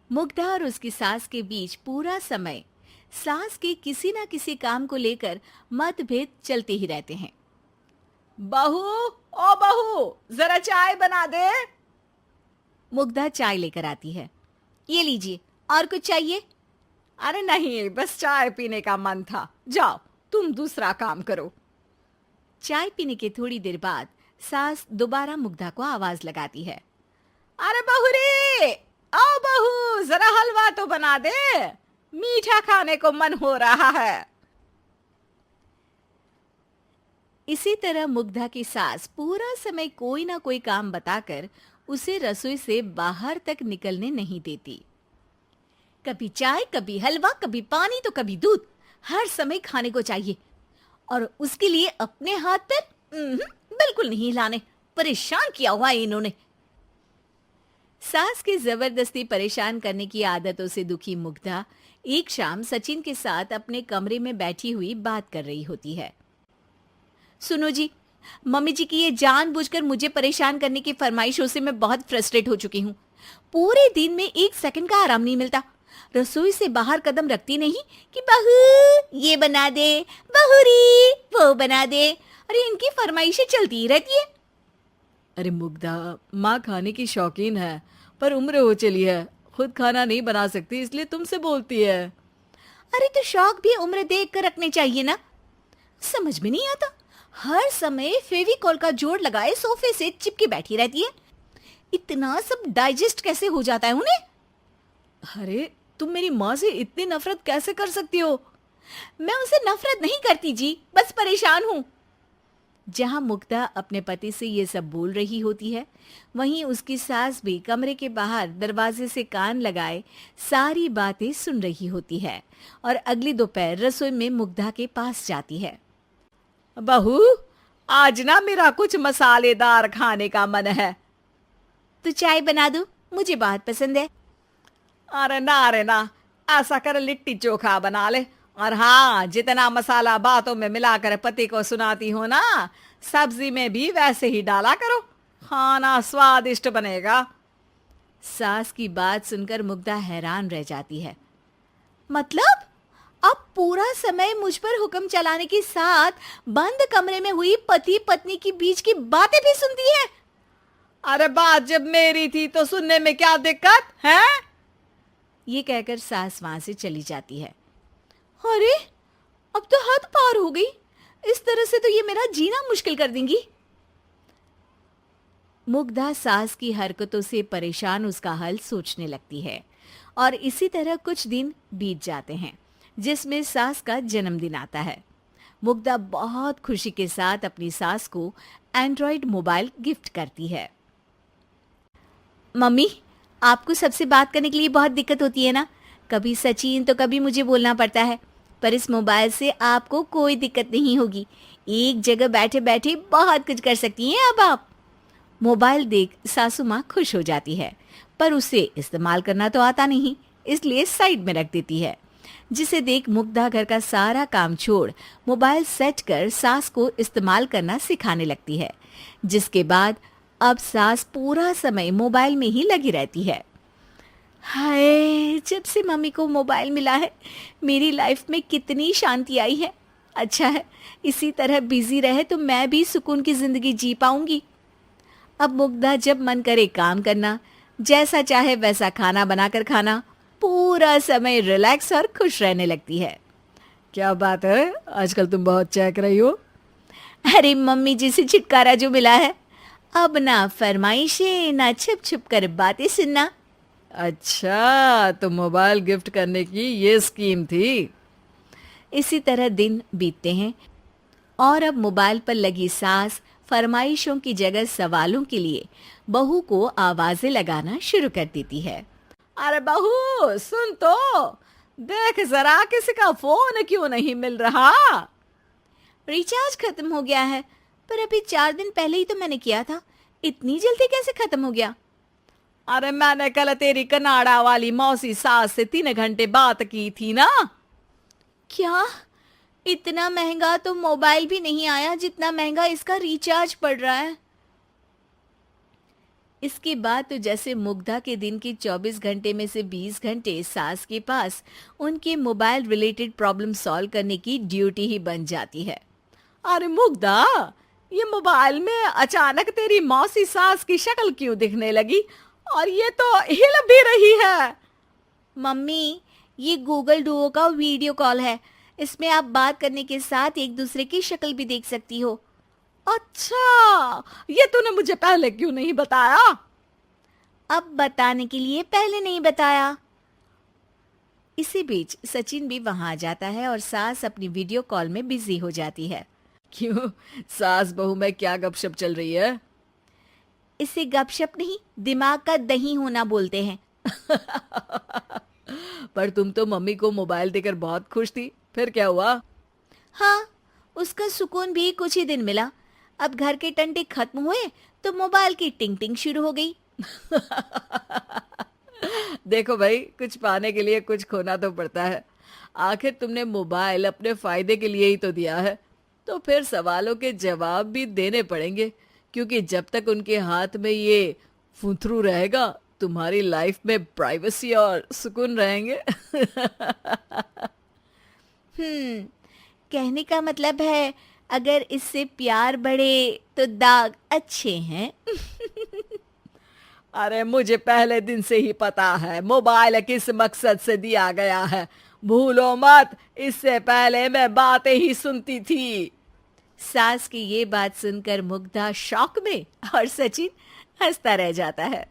मुग्धा और उसकी सास के बीच पूरा समय सास के किसी ना किसी काम को लेकर मतभेद चलते ही रहते हैं। बहू, ओ बहू, जरा चाय बना दे। मुग्धा चाय लेकर आती है। ये लीजिए, और कुछ चाहिए? अरे नहीं, बस चाय पीने का मन था। जाओ, तुम दूसरा काम करो। चाय पीने के थोड़ी देर बाद सास दोबारा मुग्धा को आवाज लगाती है। अरे बहू रे, आओ बहू, जरा हलवा तो बना दे, मीठा खाने को मन हो रहा है। इसी तरह मुग्धा की सास पूरा समय कोई ना कोई काम बताकर उसे रसोई से बाहर तक निकलने नहीं देती। कभी चाय, कभी हलवा, कभी पानी तो कभी दूध, हर समय खाने को चाहिए। और उसके लिए अपने हाथ पैर बिल्कुल नहीं हिलाने। परेशान किया हुआ है इन्होंने। सास की जबरदस्ती परेशान करने की आदतों से दुखी मुग्धा एक शाम सचिन के साथ अपने कमरे में बैठी हुई बात कर रही होती है। सुनो जी, मम्मी जी की ये जानबूझकर मुझे परेशान करने की फरमाइशों से मैं बहुत फ्रस्ट्रेट हो चुकी हूँ। पूरे दिन में एक सेकंड का आराम नहीं मिलता। रसोई से बाहर कदम रखती नहीं कि बहू ये बना दे, बहुरी वो बना दे। अरे इनकी फरमाइशें चलती ही रहती है। अरे मुग्धा, माँ खाने की शौकीन है, पर उम्र हो चली है, खुद खाना नहीं बना सकती, इसलिए तुमसे बोलती है। अरे तो शौक भी उम्र देख कर रखने चाहिए ना। समझ में नहीं आता, हर समय फेविकॉल का जोड़ लगाए सोफे से चिपकी बैठी रहती है। इतना सब डाइजेस्ट कैसे हो जाता है उन्हें? अरे तुम मेरी माँ से इतनी नफरत कैसे कर सकती हो? मैं उनसे नफरत नहीं करती जी, बस परेशान हूँ। जहां मुग्धा अपने पति से ये सब बोल रही होती है, वहीं उसकी सास भी कमरे के बाहर दरवाजे से कान लगाए सारी बातें सुन रही होती है और अगली दोपहर रसोई में मुग्धा के पास जाती है। बहू, आज ना मेरा कुछ मसालेदार खाने का मन है। तो चाय बना दूं? मुझे बहुत पसंद है। अरे ना, ऐसा कर लिट्टी चोखा बना ले। और हाँ, जितना मसाला बातों में मिलाकर पति को सुनाती हो ना, सब्जी में भी वैसे ही डाला करो, खाना स्वादिष्ट बनेगा। सास की बात सुनकर मुग्धा हैरान रह जाती है। मतलब अब पूरा समय मुझ पर हुक्म चलाने के साथ बंद कमरे में हुई पति पत्नी की बीच की बातें भी सुनती है? अरे बात जब मेरी थी तो सुनने में क्या दिक्कत है? ये कहकर सास वहां से चली जाती है। अरे अब तो हद पार हो गई। इस तरह से तो ये मेरा जीना मुश्किल कर देंगी। मुग्धा सास की हरकतों से परेशान उसका हल सोचने लगती है और इसी तरह कुछ दिन बीत जाते हैं, जिसमें सास का जन्मदिन आता है। मुग्धा बहुत खुशी के साथ अपनी सास को एंड्रॉयड मोबाइल गिफ्ट करती है। मम्मी, आपको सबसे बात करने के लिए बहुत दिक्कत होती है ना? कभी सचिन तो कभी मुझे बोलना पड़ता है, पर इस मोबाइल से आपको कोई दिक्कत नहीं होगी। एक जगह बैठे बैठे बहुत कुछ कर सकती हैं अब आप। मोबाइल देख सासू माँ खुश हो जाती है, पर उसे इस्तेमाल करना तो आता नहीं, इसलिए साइड में रख देती है। जिसे देख मुग्धा घर का सारा काम छोड़ मोबाइल सेट कर सास को इस्तेमाल करना सिखाने लगती है, जिसके बाद अब सास पूरा समय मोबाइल में ही लगी रहती है। हाय, जब से मम्मी को मोबाइल मिला है मेरी लाइफ में कितनी शांति आई है। अच्छा है, इसी तरह बिजी रहे तो मैं भी सुकून की जिंदगी जी पाऊंगी। अब मुग्धा जब मन करे काम करना, जैसा चाहे वैसा खाना बनाकर खाना, पूरा समय रिलैक्स और खुश रहने लगती है। क्या बात है, आजकल तुम बहुत चहक रही हो। अरे मम्मी जी से छुटकारा जो मिला है, अब ना फरमाइशें ना छुप छुप कर बातें सुनना। अच्छा, तो मोबाइल गिफ्ट करने की ये स्कीम थी। इसी तरह दिन बीतते हैं और अब मोबाइल पर लगी सास फरमाइशों की जगह सवालों के लिए बहू को आवाजें लगाना शुरू कर देती है। अरे बहू, सुन तो, देख जरा किसी का फोन क्यों नहीं मिल रहा? रिचार्ज खत्म हो गया है, पर अभी 4 दिन पहले ही तो मैंने किया था। इतनी जल्दी कैसे खत्म हो गया? अरे मैंने कल तेरी कनाडा वाली मौसी सास से 3 घंटे बात की थी ना। क्या? इतना महंगा तो मोबाइल भी नहीं आया जितना महंगा इसका रिचार्ज पड़ रहा है। इसके बाद तो जैसे मुग्धा के दिन के 24 घंटे में से 20 घंटे सास के पास उनके मोबाइल रिलेटेड प्रॉब्लम सॉल्व करने की ड्यूटी ही बन जाती है। अरे मुग्धा, ये मोबाइल में अचानक तेरी मौसी सास की शक्ल क्यों दिखने लगी? और ये तो हिल भी रही है। मम्मी, ये गूगल डुओ का वीडियो कॉल है। इसमें आप बात करने के साथ एक दूसरे की शक्ल भी देख सकती हो। अच्छा, ये तूने मुझे पहले क्यों नहीं बताया? अब बताने के लिए पहले नहीं बताया। इसी बीच सचिन भी वहां आ जाता है और सास अपनी वीडियो कॉल में बिजी हो जाती है। क्यों, सास बहू में क्या गपशप चल रही है? इसे गपशप नहीं, दिमाग का दही होना बोलते हैं। पर तुम तो मम्मी को मोबाइल देकर बहुत खुश थी, फिर क्या हुआ? हाँ, उसका सुकून भी कुछ ही दिन मिला। अब घर के टंटे खत्म हुए तो मोबाइल की टिंग टिंग शुरू हो गई। देखो भाई, कुछ पाने के लिए कुछ खोना तो पड़ता है। आखिर तुमने मोबाइल अपने फायदे के लिए ही तो दिया है, तो फिर सवालों के जवाब भी देने पड़ेंगे, क्योंकि जब तक उनके हाथ में ये फुंथरू रहेगा, तुम्हारी लाइफ में प्राइवेसी और सुकून रहेंगे। कहने का मतलब है अगर इससे प्यार बढ़े तो दाग अच्छे हैं। अरे मुझे पहले दिन से ही पता है मोबाइल किस मकसद से दिया गया है। भूलो मत, इससे पहले मैं बातें ही सुनती थी। सास की ये बात सुनकर मुग्धा शॉक में और सचिन हंसता रह जाता है।